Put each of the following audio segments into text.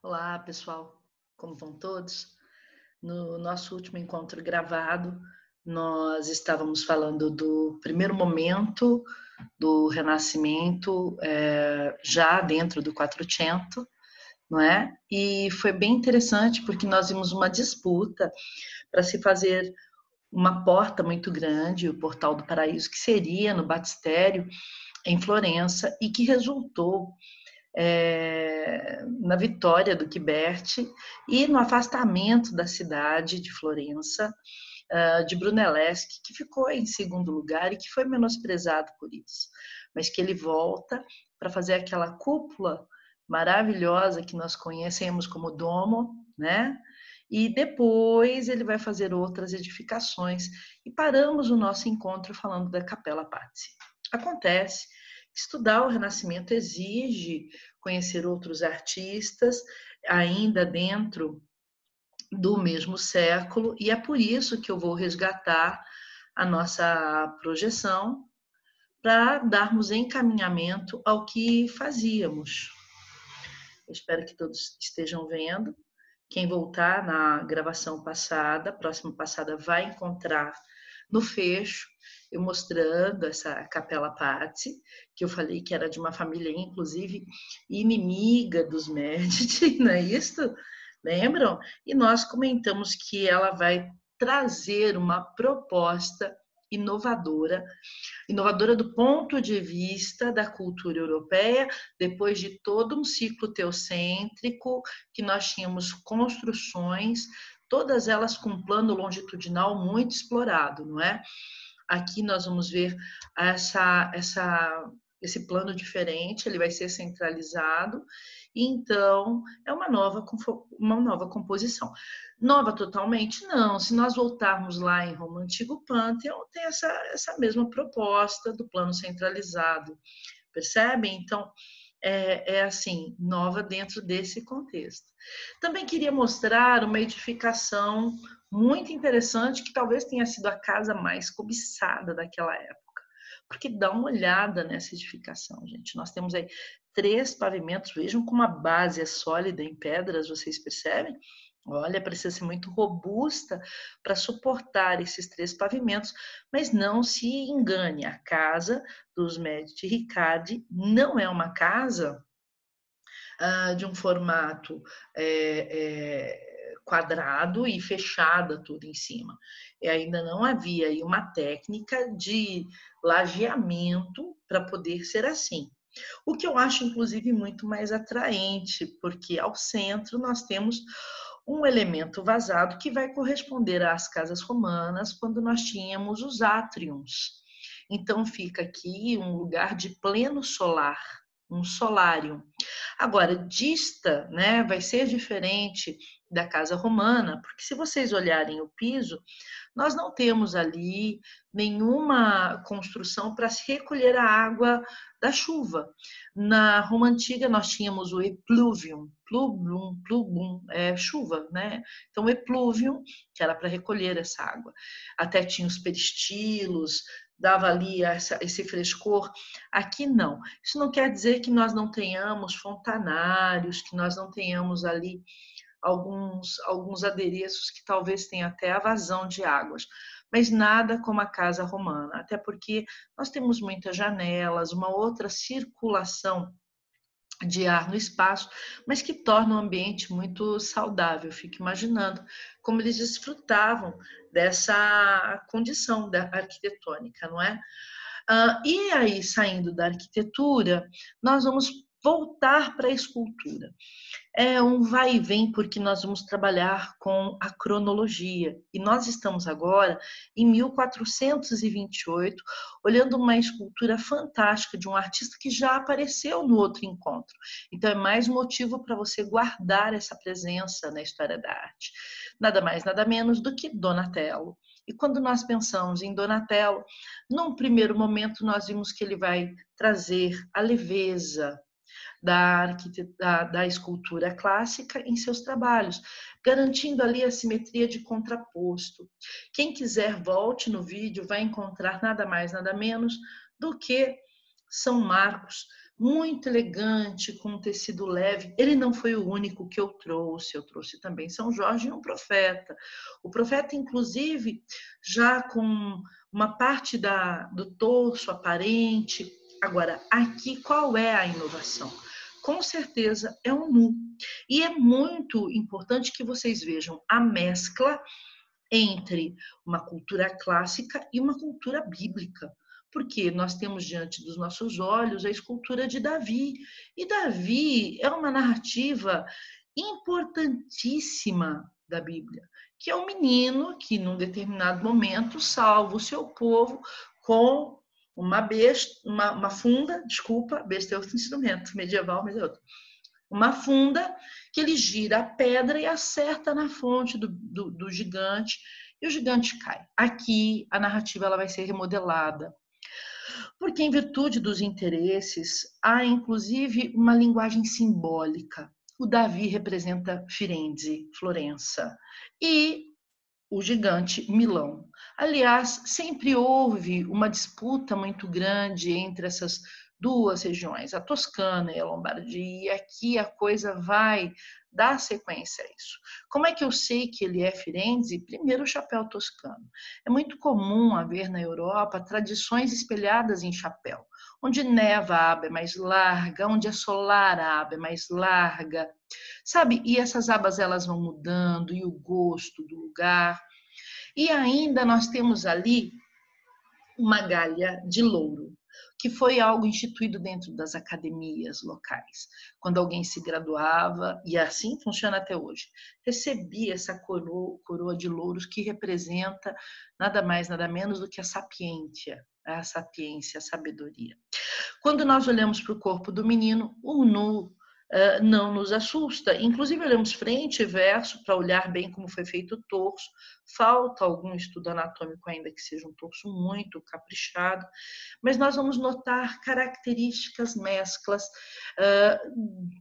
Olá, pessoal. Como vão todos? No nosso último encontro gravado, nós estávamos falando do primeiro momento do Renascimento, já dentro do Quattrocento, não é? E foi bem interessante porque nós vimos uma disputa para se fazer uma porta muito grande, o Portal do Paraíso, que seria no Batistério, em Florença, e que resultou na vitória do Ghiberti e no afastamento da cidade de Florença, de Brunelleschi, que ficou em segundo lugar e que foi menosprezado por isso, mas que ele volta para fazer aquela cúpula maravilhosa que nós conhecemos como Domo, né? E depois ele vai fazer outras edificações. E paramos o nosso encontro falando da Capella Pazzi. Acontece que estudar o Renascimento exige conhecer outros artistas, ainda dentro do mesmo século, e é por isso que eu vou resgatar a nossa projeção para darmos encaminhamento ao que fazíamos. Eu espero que todos estejam vendo. Quem voltar na gravação passada, próxima passada, vai encontrar no fecho eu mostrando essa Capella Pazzi, que eu falei que era de uma família, inclusive, inimiga dos Médici, não é isso? Lembram? E nós comentamos que ela vai trazer uma proposta inovadora do ponto de vista da cultura europeia, depois de todo um ciclo teocêntrico, que nós tínhamos construções, todas elas com um plano longitudinal muito explorado, não é? Aqui nós vamos ver esse plano diferente, ele vai ser centralizado, e então é uma nova composição. Nova totalmente? Não. Se nós voltarmos lá em Roma Antigo Pânteon, tem essa mesma proposta do plano centralizado, percebem? Então, assim, nova dentro desse contexto. Também queria mostrar uma edificação muito interessante, que talvez tenha sido a casa mais cobiçada daquela época. Porque dá uma olhada nessa edificação, gente. Nós temos aí 3 pavimentos, vejam como a base é sólida em pedras, vocês percebem? Olha, precisa ser muito robusta para suportar esses 3 pavimentos, mas não se engane, a casa dos Medici Riccardi não é uma casa de um formato quadrado e fechada tudo em cima. E ainda não havia aí uma técnica de lajeamento para poder ser assim. O que eu acho, inclusive, muito mais atraente, porque ao centro nós temos um elemento vazado que vai corresponder às casas romanas quando nós tínhamos os átriums. Então fica aqui um lugar de pleno solar, um solário. Agora, dista, né, vai ser diferente da casa romana, porque se vocês olharem o piso, nós não temos ali nenhuma construção para se recolher a água da chuva. Na Roma Antiga nós tínhamos o epluvium, plubum, chuva, né? Então o epluvium, que era para recolher essa água. Até tinha os peristilos, dava ali esse frescor. Aqui não. Isso não quer dizer que nós não tenhamos fontanários, que nós não tenhamos ali alguns adereços que talvez tenha até a vazão de águas, mas nada como a casa romana, até porque nós temos muitas janelas, uma outra circulação de ar no espaço, mas que torna o ambiente muito saudável. Eu fico imaginando como eles desfrutavam dessa condição da arquitetônica, não é? E aí, saindo da arquitetura, nós vamos voltar para a escultura. É um vai e vem, porque nós vamos trabalhar com a cronologia. E nós estamos agora em 1428, olhando uma escultura fantástica de um artista que já apareceu no outro encontro. Então, é mais motivo para você guardar essa presença na história da arte. Nada mais, nada menos do que Donatello. E quando nós pensamos em Donatello, num primeiro momento nós vimos que ele vai trazer a leveza da escultura clássica em seus trabalhos, garantindo ali a simetria de contraposto. Quem quiser, volte no vídeo, vai encontrar nada mais, nada menos do que São Marcos, muito elegante, com um tecido leve. Ele não foi o único que eu trouxe também São Jorge e um profeta. O profeta, inclusive, já com uma parte do torso aparente. Agora, aqui qual é a inovação? Com certeza é um nu. E é muito importante que vocês vejam a mescla entre uma cultura clássica e uma cultura bíblica, porque nós temos diante dos nossos olhos a escultura de Davi, e Davi é uma narrativa importantíssima da Bíblia, que é um menino que, num determinado momento, salva o seu povo com uma funda, desculpa, besta é outro instrumento medieval, mas é outro, uma funda que ele gira a pedra e acerta na fonte do gigante, e o gigante cai. Aqui a narrativa ela vai ser remodelada, porque em virtude dos interesses há inclusive uma linguagem simbólica. O Davi representa Firenze, Florença, e o gigante Milão. Aliás, sempre houve uma disputa muito grande entre essas duas regiões, a Toscana e a Lombardia, e aqui a coisa vai dar sequência a isso. Como é que eu sei que ele é Firenze? Primeiro, o chapéu toscano. É muito comum haver na Europa tradições espelhadas em chapéu, onde neva a aba é mais larga, onde é solar a aba é mais larga, sabe? E essas abas elas vão mudando, e o gosto do lugar. E ainda nós temos ali uma galha de louro, que foi algo instituído dentro das academias locais. Quando alguém se graduava, e assim funciona até hoje, recebia essa coroa de louros que representa nada mais, nada menos do que a sapiência, a sabedoria. Quando nós olhamos para o corpo do menino, o nu não nos assusta. Inclusive, olhamos frente e verso para olhar bem como foi feito o torso. Falta algum estudo anatômico ainda que seja um torso muito caprichado, mas nós vamos notar características mesclas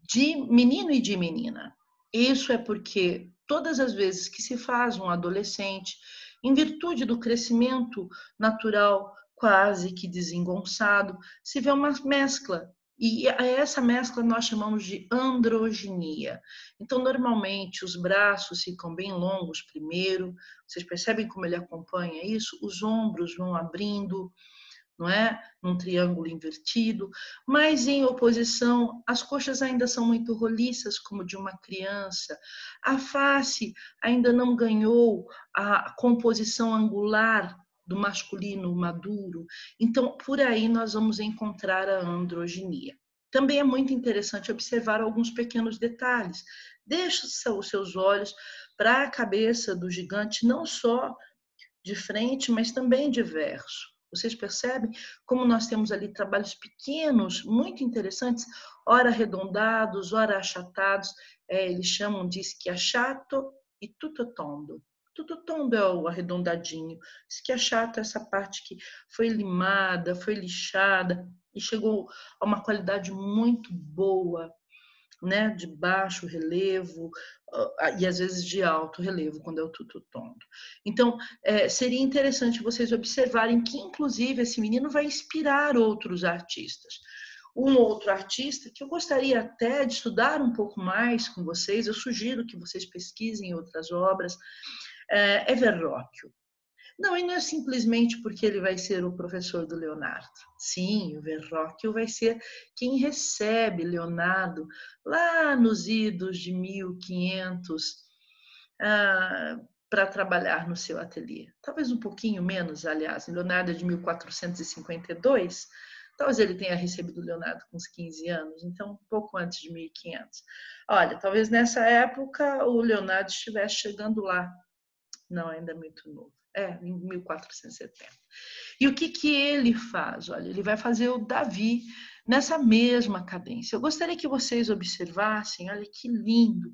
de menino e de menina. Isso é porque todas as vezes que se faz um adolescente, em virtude do crescimento natural quase que desengonçado, se vê uma mescla. E essa mescla nós chamamos de androginia. Então, normalmente, os braços ficam bem longos primeiro. Vocês percebem como ele acompanha isso? Os ombros vão abrindo, não é? Num triângulo invertido. Mas, em oposição, as coxas ainda são muito roliças, como de uma criança. A face ainda não ganhou a composição angular do masculino maduro. Então, por aí nós vamos encontrar a androginia. Também é muito interessante observar alguns pequenos detalhes. Deixa os seus olhos para a cabeça do gigante, não só de frente, mas também de verso. Vocês percebem como nós temos ali trabalhos pequenos, muito interessantes, ora arredondados, ora achatados. Eles chamam de schiacciato e tutto tondo. Tutto tondo é o arredondadinho. Schiacciato é essa parte que foi limada, foi lixada e chegou a uma qualidade muito boa, né, de baixo relevo e às vezes de alto relevo, quando é o tutto tondo. Então, seria interessante vocês observarem que, inclusive, esse menino vai inspirar outros artistas. Um outro artista que eu gostaria até de estudar um pouco mais com vocês, eu sugiro que vocês pesquisem outras obras, é Verrocchio. Não, e não é simplesmente porque ele vai ser o professor do Leonardo. Sim, o Verrocchio vai ser quem recebe Leonardo lá nos idos de 1500 para trabalhar no seu ateliê. Talvez um pouquinho menos, aliás. Leonardo é de 1452, talvez ele tenha recebido Leonardo com uns 15 anos, então um pouco antes de 1500. Olha, talvez nessa época o Leonardo estivesse chegando lá. Não, ainda é muito novo. Em 1470. E o que ele faz? Olha, ele vai fazer o Davi nessa mesma cadência. Eu gostaria que vocês observassem, olha que lindo,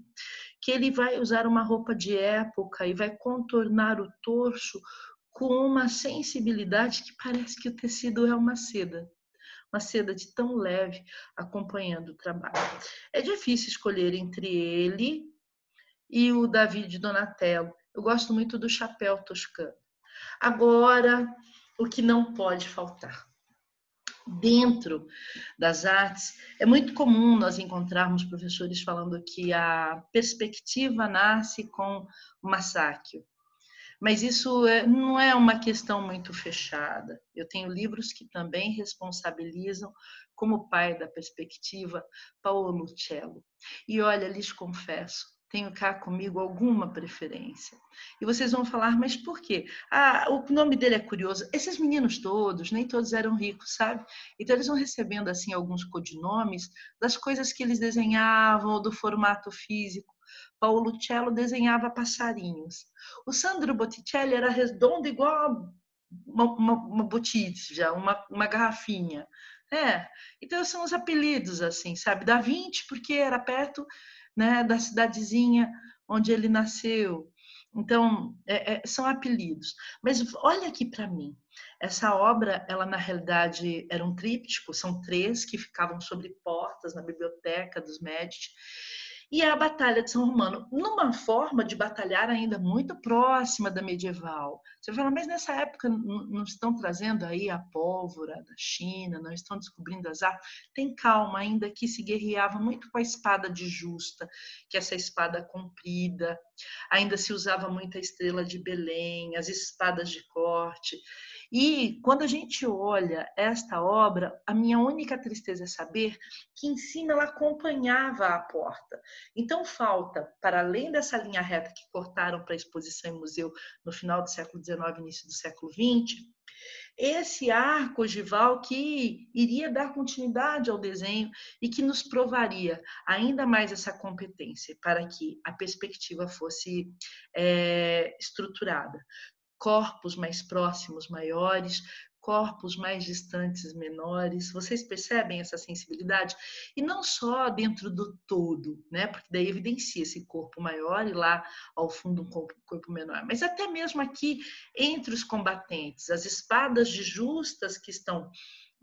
que ele vai usar uma roupa de época e vai contornar o torso com uma sensibilidade que parece que o tecido é uma seda de tão leve, acompanhando o trabalho. É difícil escolher entre ele e o Davi de Donatello. Eu gosto muito do chapéu toscano. Agora, o que não pode faltar? Dentro das artes, é muito comum nós encontrarmos professores falando que a perspectiva nasce com o massacre. Mas isso não é uma questão muito fechada. Eu tenho livros que também responsabilizam, como o pai da perspectiva, Paolo Cello. E olha, lhes confesso, tenho cá comigo alguma preferência. E vocês vão falar, mas por quê? Ah, o nome dele é curioso. Esses meninos todos, nem todos eram ricos, sabe? Então eles vão recebendo assim alguns codinomes das coisas que eles desenhavam, ou do formato físico. Paolo Cello desenhava passarinhos. O Sandro Botticelli era redondo igual uma botija, uma garrafinha. Então são os apelidos, assim, sabe? Da Vinci, porque era perto, né, da cidadezinha onde ele nasceu. Então, são apelidos. Mas olha aqui para mim. Essa obra, ela na realidade era um tríptico, são 3 que ficavam sobre portas na biblioteca dos Médici. E a Batalha de São Romano, numa forma de batalhar ainda muito próxima da medieval. Você fala, mas nessa época não estão trazendo aí a pólvora da China, não estão descobrindo as armas? Tem calma, ainda que se guerreava muito com a espada de justa, que é essa espada comprida, ainda se usava muito a estrela de Belém, as espadas de corte. E quando a gente olha esta obra, a minha única tristeza é saber que em cima ela acompanhava a porta. Então falta, para além dessa linha reta que cortaram para exposição em museu no final do século XIX, início do século XX, esse arco ogival que iria dar continuidade ao desenho e que nos provaria ainda mais essa competência para que a perspectiva fosse estruturada. Corpos mais próximos, maiores, corpos mais distantes, menores. Vocês percebem essa sensibilidade? E não só dentro do todo, né? Porque daí evidencia esse corpo maior e lá ao fundo um corpo menor, mas até mesmo aqui entre os combatentes, as espadas de justas que estão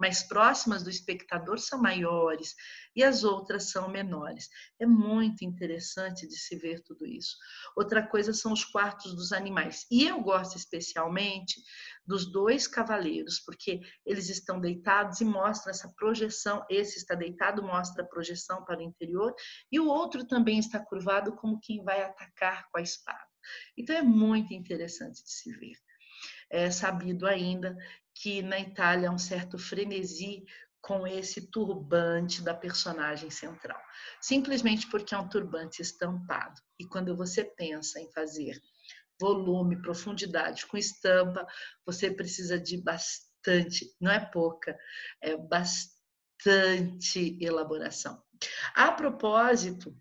mais próximas do espectador são maiores e as outras são menores. É muito interessante de se ver tudo isso. Outra coisa são os quartos dos animais. E eu gosto especialmente dos 2 cavaleiros, porque eles estão deitados e mostram essa projeção. Esse está deitado, mostra a projeção para o interior, e o outro também está curvado como quem vai atacar com a espada. Então é muito interessante de se ver. É sabido ainda que na Itália há um certo frenesi com esse turbante da personagem central, simplesmente porque é um turbante estampado. E quando você pensa em fazer volume, profundidade com estampa, você precisa de bastante, não é pouca, é bastante elaboração. A propósito,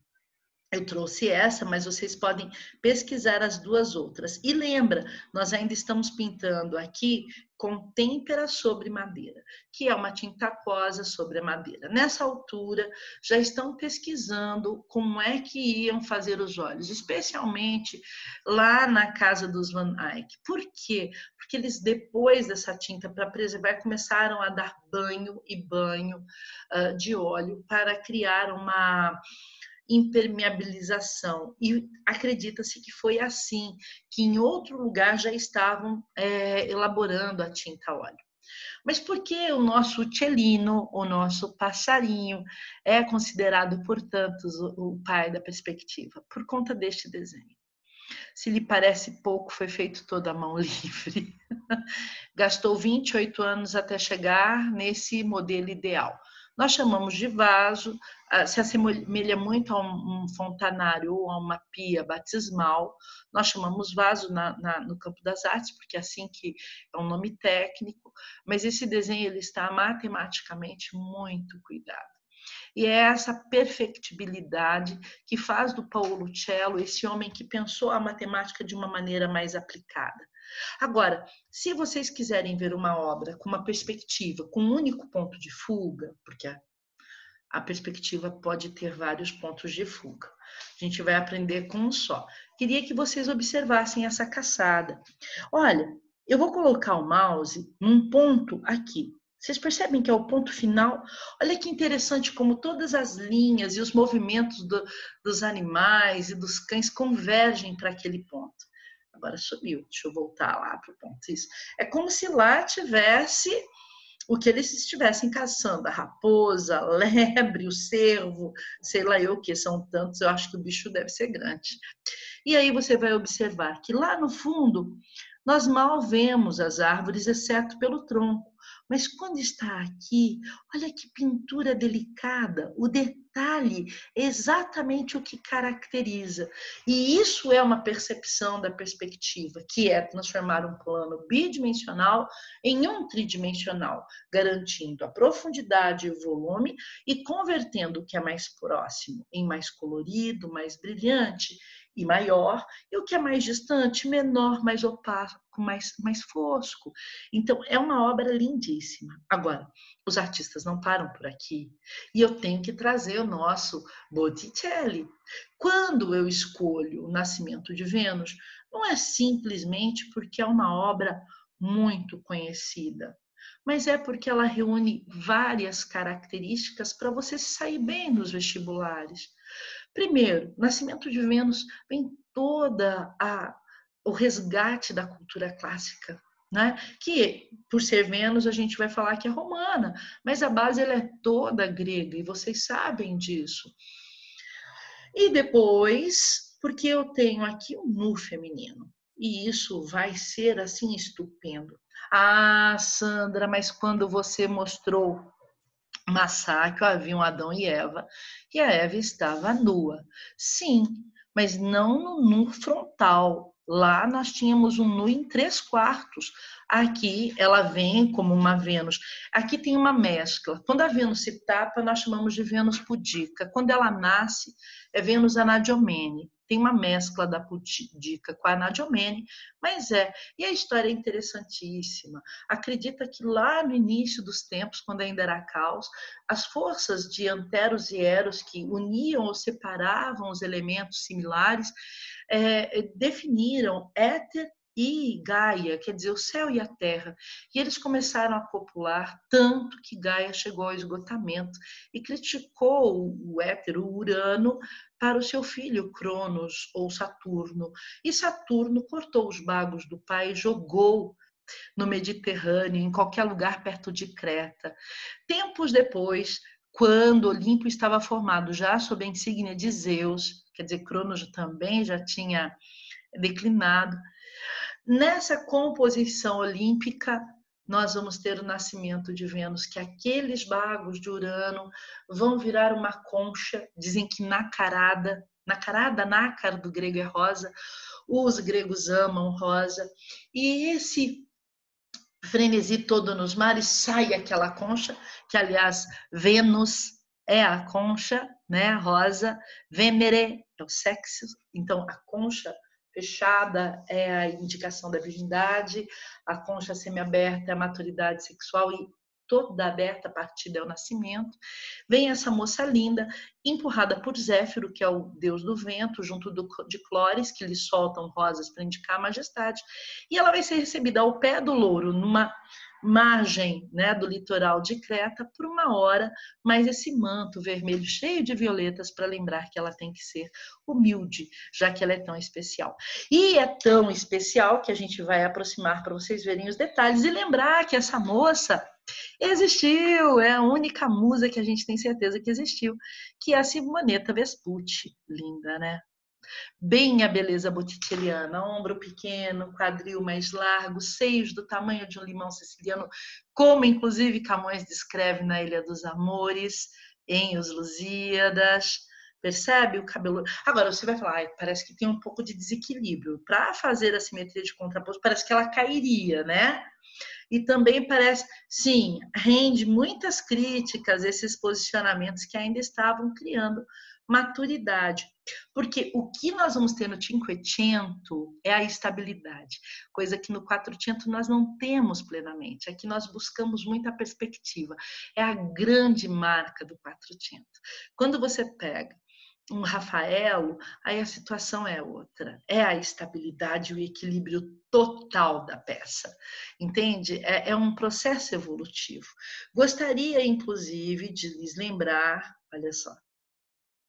eu trouxe essa, mas vocês podem pesquisar as 2 outras. E lembra, nós ainda estamos pintando aqui com têmpera sobre madeira, que é uma tinta aquosa sobre a madeira. Nessa altura, já estão pesquisando como é que iam fazer os olhos, especialmente lá na casa dos Van Eyck. Por quê? Porque eles, depois dessa tinta, para preservar, começaram a dar banho e banho de óleo para criar uma impermeabilização. E acredita-se que foi assim, que em outro lugar já estavam elaborando a tinta óleo. Mas por que o nosso Uccellino, o nosso passarinho, é considerado, portanto, o pai da perspectiva? Por conta deste desenho. Se lhe parece pouco, foi feito toda a mão livre. Gastou 28 anos até chegar nesse modelo ideal. Nós chamamos de vaso, se assemelha muito a um fontanário ou a uma pia batismal. Nós chamamos vaso no campo das artes, porque é assim que é um nome técnico, mas esse desenho ele está matematicamente muito cuidado. E é essa perfectibilidade que faz do Paolo Cello esse homem que pensou a matemática de uma maneira mais aplicada. Agora, se vocês quiserem ver uma obra com uma perspectiva, com um único ponto de fuga, porque a perspectiva pode ter vários pontos de fuga, a gente vai aprender com um só. Queria que vocês observassem essa caçada. Olha, eu vou colocar o mouse num ponto aqui. Vocês percebem que é o ponto final? Olha que interessante como todas as linhas e os movimentos dos animais e dos cães convergem para aquele ponto. Agora subiu, deixa eu voltar lá para o ponto. Isso. É como se lá tivesse o que eles estivessem caçando, a raposa, a lebre, o cervo, sei lá eu o que, são tantos, eu acho que o bicho deve ser grande. E aí você vai observar que lá no fundo nós mal vemos as árvores, exceto pelo tronco. Mas quando está aqui, olha que pintura delicada, o detalhe é exatamente o que caracteriza. E isso é uma percepção da perspectiva, que é transformar um plano bidimensional em um tridimensional, garantindo a profundidade e o volume e convertendo o que é mais próximo em mais colorido, mais brilhante e maior, e o que é mais distante, menor, mais opaco, mais fosco. Então, é uma obra lindíssima. Agora, os artistas não param por aqui. E eu tenho que trazer o nosso Botticelli. Quando eu escolho o Nascimento de Vênus, não é simplesmente porque é uma obra muito conhecida, mas é porque ela reúne várias características para você se sair bem nos vestibulares. Primeiro, Nascimento de Vênus vem toda o resgate da cultura clássica, né? Que, por ser Vênus, a gente vai falar que é romana, mas a base ela é toda grega, e vocês sabem disso. E depois, porque eu tenho aqui um nu feminino, e isso vai ser, assim, estupendo. Ah, Sandra, mas quando você mostrou Massacre, havia um Adão e Eva, e a Eva estava nua. Sim, mas não no nu frontal. Lá nós tínhamos um nu em 3/4. Aqui ela vem como uma Vênus. Aqui tem uma mescla. Quando a Vênus se tapa, nós chamamos de Vênus pudica. Quando ela nasce, é Vênus anadiomene. Tem uma mescla da pudica com a anadiomene, mas é. E a história é interessantíssima. Acredita que lá no início dos tempos, quando ainda era caos, as forças de Anteros e Eros que uniam ou separavam os elementos similares definiram Éter e Gaia, quer dizer, o céu e a terra. E eles começaram a copular tanto que Gaia chegou ao esgotamento e criticou o Éter, o Urano, para o seu filho Cronos ou Saturno. E Saturno cortou os bagos do pai e jogou no Mediterrâneo, em qualquer lugar perto de Creta. Tempos depois, quando Olimpo estava formado já sob a insígnia de Zeus, quer dizer, Cronos também já tinha declinado, nessa composição olímpica, nós vamos ter o nascimento de Vênus, que aqueles bagos de Urano vão virar uma concha, dizem que nácar do grego é rosa, os gregos amam rosa, e esse frenesi todo nos mares, sai aquela concha, que aliás, Vênus é a concha, né, rosa, Venere é o sexo, então a concha fechada é a indicação da virgindade, a concha semiaberta é a maturidade sexual e toda aberta a partir do nascimento. Vem essa moça linda, empurrada por Zéfiro, que é o deus do vento, junto de Clóris, que lhe soltam rosas para indicar a majestade, e ela vai ser recebida ao pé do Louro, numa margem, né, do litoral de Creta, por 1 hora, mas esse manto vermelho cheio de violetas para lembrar que ela tem que ser humilde, já que ela é tão especial. E é tão especial que a gente vai aproximar para vocês verem os detalhes e lembrar que essa moça existiu, é a única musa que a gente tem certeza que existiu, que é a Simonetta Vespucci, linda, né? Bem a beleza botticelliana, ombro pequeno, quadril mais largo, seios do tamanho de um limão siciliano, como inclusive Camões descreve na Ilha dos Amores, em Os Lusíadas. Percebe o cabelo? Agora você vai falar, parece que tem um pouco de desequilíbrio. Para fazer a simetria de contraposto, parece que ela cairia, né? E também parece, sim, rende muitas críticas esses posicionamentos que ainda estavam criando maturidade. Porque o que nós vamos ter no Cinquecento é a estabilidade, coisa que no Quattrocento nós não temos plenamente. Aqui nós buscamos muita perspectiva. É a grande marca do Quattrocento. Quando você pega um Rafaelo, aí a situação é outra. É a estabilidade e o equilíbrio total da peça, entende? É um processo evolutivo. Gostaria, inclusive, de lhes lembrar, olha só,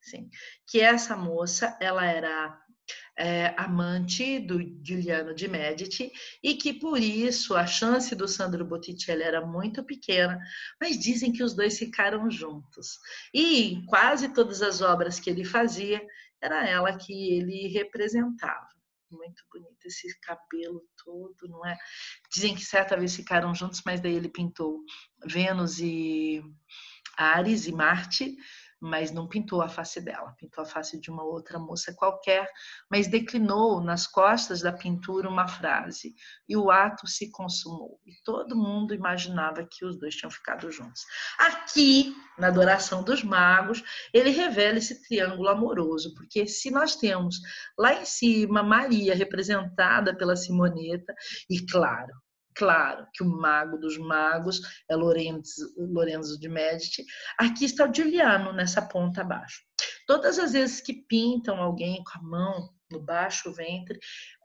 sim, que essa moça, ela era amante do Giuliano de Medici, e que por isso a chance do Sandro Botticelli era muito pequena, mas dizem que os dois ficaram juntos. E em quase todas as obras que ele fazia, era ela que ele representava. Muito bonito esse cabelo todo, não é? Dizem que certa vez ficaram juntos, mas daí ele pintou Vênus e Ares e Marte, mas não pintou a face dela, pintou a face de uma outra moça qualquer, mas declinou nas costas da pintura uma frase: e o ato se consumou. E todo mundo imaginava que os dois tinham ficado juntos. Aqui, na Adoração dos Magos, ele revela esse triângulo amoroso, porque se nós temos lá em cima Maria representada pela Simonetta, e claro que o mago dos magos é Lorenzo de Medici. Aqui está o Giuliano nessa ponta abaixo. Todas as vezes que pintam alguém com a mão no baixo ventre,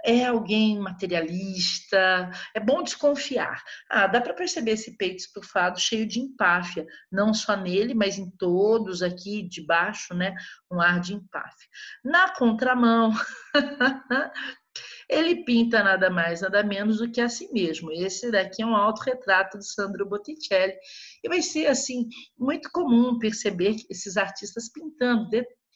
é alguém materialista, é bom desconfiar. Dá para perceber esse peito estufado cheio de empáfia, não só nele, mas em todos aqui de baixo, né? Um ar de empáfia. Na contramão, ele pinta nada mais, nada menos do que a si mesmo. Esse daqui é um autorretrato de Sandro Botticelli. E vai ser, assim, muito comum perceber esses artistas pintando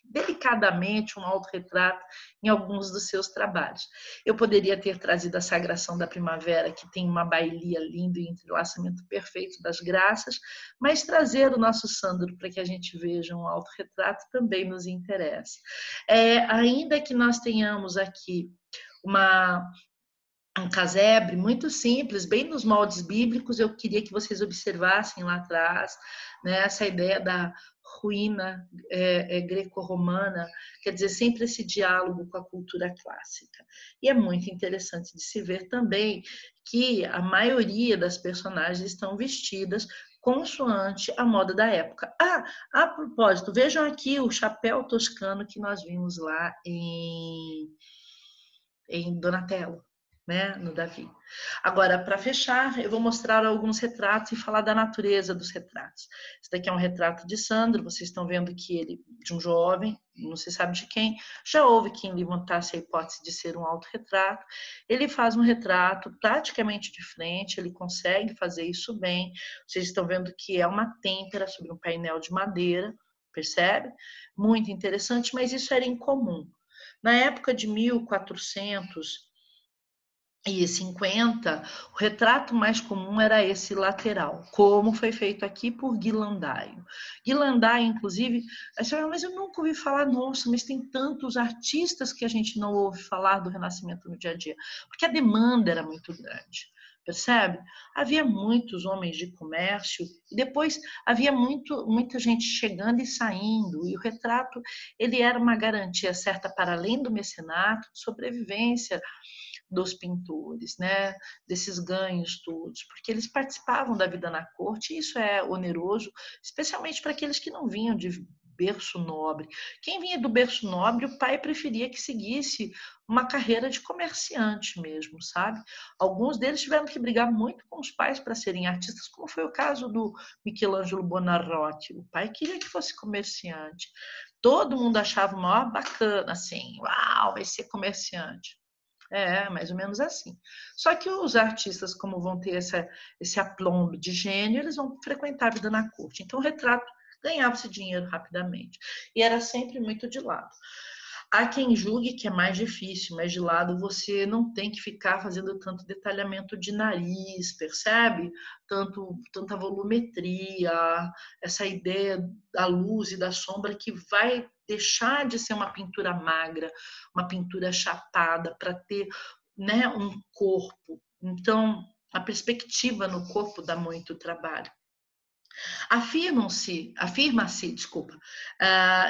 delicadamente um autorretrato em alguns dos seus trabalhos. Eu poderia ter trazido a Sagração da Primavera, que tem uma bailia linda e entrelaçamento perfeito das graças, mas trazer o nosso Sandro para que a gente veja um autorretrato também nos interessa. Ainda que nós tenhamos aqui um casebre muito simples, bem nos moldes bíblicos, eu queria que vocês observassem lá atrás, né, essa ideia da ruína greco-romana, quer dizer, sempre esse diálogo com a cultura clássica. E é muito interessante de se ver também que a maioria das personagens estão vestidas consoante a moda da época. A propósito, vejam aqui o chapéu toscano que nós vimos lá em Donatello, né, no Davi. Agora, para fechar, eu vou mostrar alguns retratos e falar da natureza dos retratos. Esse daqui é um retrato de Sandro, vocês estão vendo que ele, de um jovem, não se sabe de quem, já houve quem levantasse a hipótese de ser um autorretrato. Ele faz um retrato praticamente de frente, ele consegue fazer isso bem. Vocês estão vendo que é uma têmpera sobre um painel de madeira, percebe? Muito interessante, mas isso era incomum. Na época de 1450, o retrato mais comum era esse lateral, como foi feito aqui por Ghirlandaio. Ghirlandaio, inclusive, mas eu nunca ouvi falar, nossa, mas tem tantos artistas que a gente não ouve falar do Renascimento no dia a dia, porque a demanda era muito grande. Percebe? Havia muitos homens de comércio e depois havia muita gente chegando e saindo, e o retrato ele era uma garantia certa para além do mecenato, de sobrevivência dos pintores, né? Desses ganhos todos, porque eles participavam da vida na corte, e isso é oneroso, especialmente para aqueles que não vinham de berço nobre. Quem vinha do berço nobre, o pai preferia que seguisse uma carreira de comerciante mesmo, sabe? Alguns deles tiveram que brigar muito com os pais para serem artistas, como foi o caso do Michelangelo Buonarroti. O pai queria que fosse comerciante. Todo mundo achava o maior bacana, assim, uau, vai ser comerciante. Mais ou menos assim. Só que os artistas, como vão ter esse aplombo de gênio, eles vão frequentar a vida na corte. Então, o retrato ganhava-se dinheiro rapidamente. E era sempre muito de lado. Há quem julgue que é mais difícil, mas de lado você não tem que ficar fazendo tanto detalhamento de nariz, percebe? Tanta volumetria, essa ideia da luz e da sombra que vai deixar de ser uma pintura magra, uma pintura chapada, para ter, né, um corpo. Então, a perspectiva no corpo dá muito trabalho. Afirma-se, desculpa,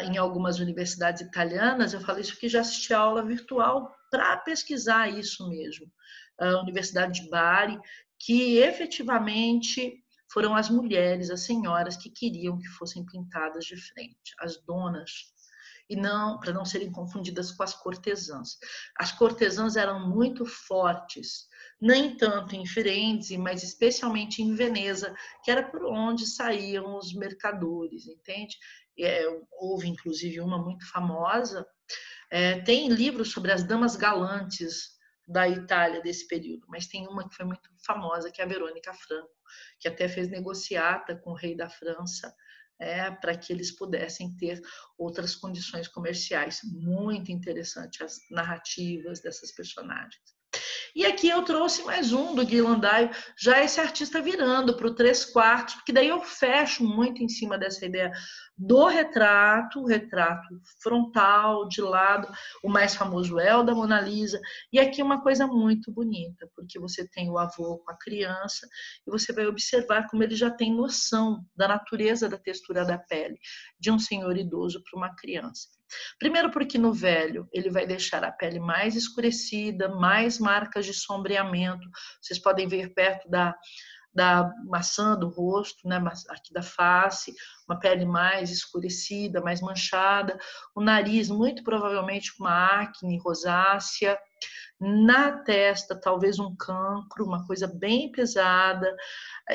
em algumas universidades italianas, eu falei isso porque já assisti a aula virtual para pesquisar isso mesmo. A Universidade de Bari, que efetivamente foram as mulheres, as senhoras que queriam que fossem pintadas de frente, as donas, e não para não serem confundidas com as cortesãs. As cortesãs eram muito fortes, nem tanto em Firenze, mas especialmente em Veneza, que era por onde saíam os mercadores, entende? Houve inclusive uma muito famosa. Tem livros sobre as damas galantes da Itália desse período, mas tem uma que foi muito famosa, que é a Verônica Franco, que até fez negociata com o rei da França, para que eles pudessem ter outras condições comerciais. Muito interessante as narrativas dessas personagens. E aqui eu trouxe mais um do Ghirlandaio, já esse artista virando para o 3/4, porque daí eu fecho muito em cima dessa ideia do retrato, o retrato frontal, de lado, o mais famoso é o da Mona Lisa, e aqui uma coisa muito bonita, porque você tem o avô com a criança, e você vai observar como ele já tem noção da natureza da textura da pele de um senhor idoso para uma criança. Primeiro porque no velho ele vai deixar a pele mais escurecida, mais marcas de sombreamento. Vocês podem ver perto da maçã do rosto, né, aqui da face, uma pele mais escurecida, mais manchada, o nariz muito provavelmente com uma acne rosácea, na testa talvez um cancro, uma coisa bem pesada,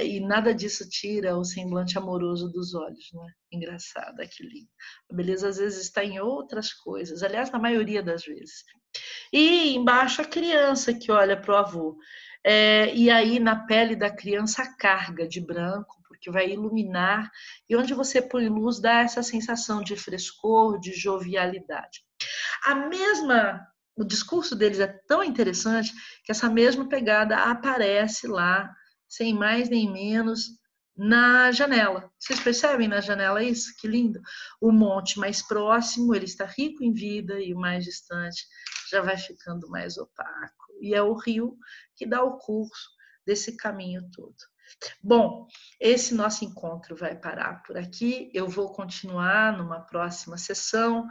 e nada disso tira o semblante amoroso dos olhos, né? Engraçado, que lindo. A beleza às vezes está em outras coisas, aliás, na maioria das vezes. E embaixo a criança que olha para o avô. E aí na pele da criança a carga de branco, porque vai iluminar, e onde você põe luz dá essa sensação de frescor, de jovialidade. O discurso deles é tão interessante que essa mesma pegada aparece lá, sem mais nem menos, na janela. Vocês percebem na janela isso? Que lindo! O monte mais próximo, ele está rico em vida, e o mais distante já vai ficando mais opaco. E é o rio que dá o curso desse caminho todo. Bom, esse nosso encontro vai parar por aqui. Eu vou continuar numa próxima sessão.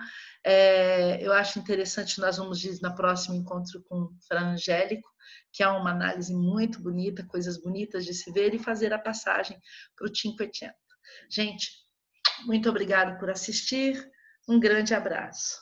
Eu acho interessante, nós vamos no próximo encontro com o Fra Angélico, que é uma análise muito bonita, coisas bonitas de se ver, e fazer a passagem para o Cinquecento. Gente, muito obrigada por assistir. Um grande abraço.